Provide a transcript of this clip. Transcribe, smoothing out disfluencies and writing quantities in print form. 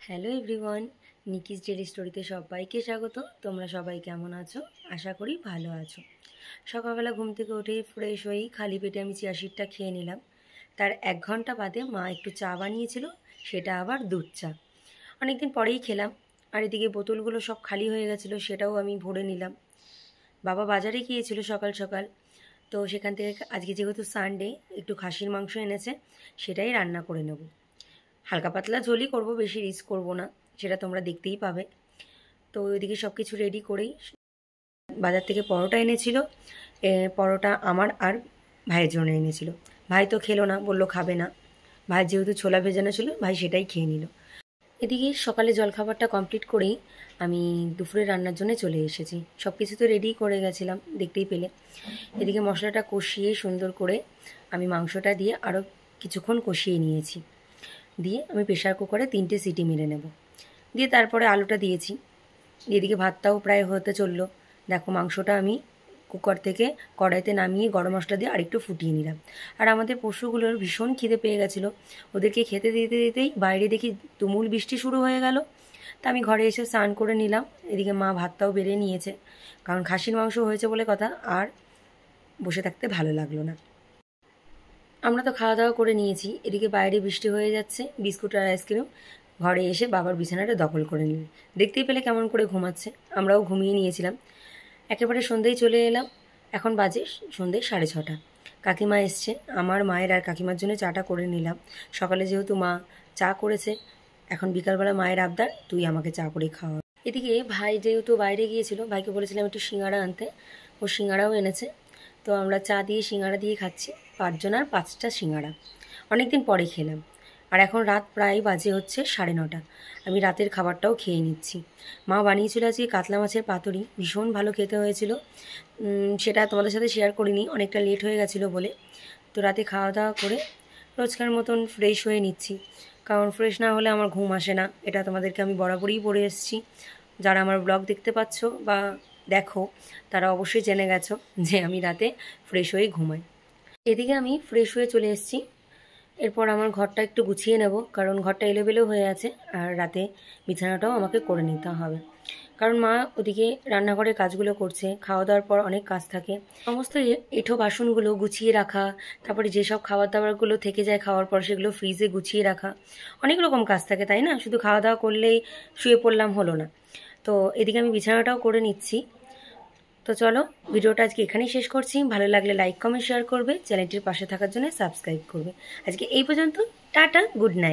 Hello everyone, নিকিস daily স্টোরিতে সবাইকে স্বাগত। তোমরা সবাই কেমন আছো? আশা করি ভালো আছো। সকালবেলা ঘুম থেকে উঠে ফ্রেশ হয়েই খালি পেটে আমি চিয়া সিডটা খেয়ে নিলাম। তার 1 ঘন্টা বাদে মা একটু চা বানিয়েছিল, সেটা আবার দুধ চা। অনেকদিন পরেই খেলাম। আর এদিকে বোতলগুলো সব খালি হয়ে গেছিলো, সেটাও আমি ভরে নিলাম। বাবা বাজারে গিয়েছিল সকাল সকাল, তো সেখান থেকে আজকে যেহেতু সানডে একটু খাসির মাংস এনেছে, সেটাই রান্না করে নেব। হালকা পাতলা ঝোলই করব, বেশি রিস্ক করব না, সেটা তোমরা দেখতেই পাবে। তো ওইদিকে সব কিছু রেডি করেই বাজার থেকে পরোটা এনেছিল। পরোটা আমার আর ভাইয়ের জন্য এনেছিল। ভাই তো খেলো না, বলল খাবে না। ভাই যেহেতু ছোলা ভেজানো ছিল, ভাই সেটাই খেয়ে নিল। এদিকে সকালে জলখাবারটা কমপ্লিট করেই আমি দুপুরে রান্নার জন্য চলে এসেছি। সব কিছু তো রেডি করে গেছিলাম, দেখতেই পেলে। এদিকে মশলাটা কষিয়ে সুন্দর করে আমি মাংসটা দিয়ে আরও কিছুক্ষণ কষিয়ে নিয়েছি। দিয়ে আমি প্রেশার কুকারে 3টে সিটি মেরে নেব। দিয়ে তারপরে আলুটা দিয়েছি। এদিকে ভাতটাও প্রায় হতে চললো। দেখো মাংসটা আমি কুকার থেকে কড়াইতে নামিয়ে গরম মশলা দিয়ে আরেকটু ফুটিয়ে নিলাম। আর আমাদের পশুগুলোর ভীষণ খিদে পেয়ে গেছিলো। ওদেরকে খেতে দিতে দিতেই বাইরে দেখি তুমুল বৃষ্টি শুরু হয়ে গেল। তা আমি ঘরে এসে স্নান করে নিলাম। এদিকে মা ভাতটাও বেড়ে নিয়েছে, কারণ খাসির মাংস হয়েছে বলে কথা, আর বসে থাকতে ভালো লাগলো না। আমরা তো খাওয়া দাওয়া করে নিয়েছি। এদিকে বাইরে বৃষ্টি হয়ে যাচ্ছে, বিস্কুট আর আইসক্রিম ঘরে এসে বাবার বিছানাটা দখল করে নিল। দেখতেই পেলে কেমন করে ঘুমাচ্ছে। আমরাও ঘুমিয়ে নিয়েছিলাম। একেবারে সন্ধ্যেই চলে এলাম। এখন বাজে সন্ধ্যে 6:30। কাকিমা এসছে, আমার মায়ের আর কাকিমার জন্য চাটা করে নিলাম। সকালে যেহেতু মা চা করেছে, এখন বিকালবেলা মায়ের আবদার তুই আমাকে চা করে খাওয়া। এদিকে ভাই যেহেতু বাইরে গিয়েছিল, ভাইকে বলেছিলাম একটু সিঙ্গাড়া আনতে, ও সিঙ্গাড়াও এনেছে। তো আমরা চা দিয়ে সিঙ্গাড়া দিয়ে খাচ্ছি, 5জন আর 5টা সিঙ্গাড়া। অনেকদিন পরে খেলাম। আর এখন রাত প্রায় বাজে হচ্ছে 9:30। আমি রাতের খাবারটাও খেয়ে নিচ্ছি। মা বানিয়েছিল আজকে কাতলা মাছের পাতুরি, ভীষণ ভালো খেতে হয়েছিল। সেটা তোমাদের সাথে শেয়ার করিনি, অনেকটা লেট হয়ে গেছিলো বলে। তো রাতে খাওয়া দাওয়া করে রোজকার মতন ফ্রেশ হয়ে নিচ্ছি, কারণ ফ্রেশ না হলে আমার ঘুম আসে না। এটা তোমাদেরকে আমি বরাবরই বলে এসেছি। যারা আমার ব্লগ দেখতে পাচ্ছ বা দেখো, তারা অবশ্যই জেনে গেছো যে আমি রাতে ফ্রেশ হয়ে ঘুমাই। এদিকে আমি ফ্রেশ হয়ে চলে এসেছি। এরপর আমার ঘরটা একটু গুছিয়ে নেব, কারণ ঘরটা এলোমেলো হয়ে আছে। আর রাতে বিছানাটাও আমাকে করে নিতে হবে, কারণ মা ওদিকে রান্নাঘরের কাজগুলো করছে। খাওয়া দাওয়ার পর অনেক কাজ থাকে, সমস্ত এঁঠো বাসনগুলো গুছিয়ে রাখা, তারপরে যেসব খাবার দাবারগুলো থেকে যায় খাওয়ার পর সেগুলো ফ্রিজে গুছিয়ে রাখা। অনেক রকম কাজ থাকে, তাই না? শুধু খাওয়া দাওয়া করলেই শুয়ে পড়লাম হলো না। তো এদিকে আমি বিছানাটাও করে নিচ্ছি। তো চলো, ভিডিওটা আজকে এখানেই শেষ করছি। ভালো লাগলে লাইক কমেন্ট শেয়ার করবে, চ্যানেলটির পাশে থাকার জন্য সাবস্ক্রাইব করবে। আজকে এই পর্যন্ত। Tata, good night.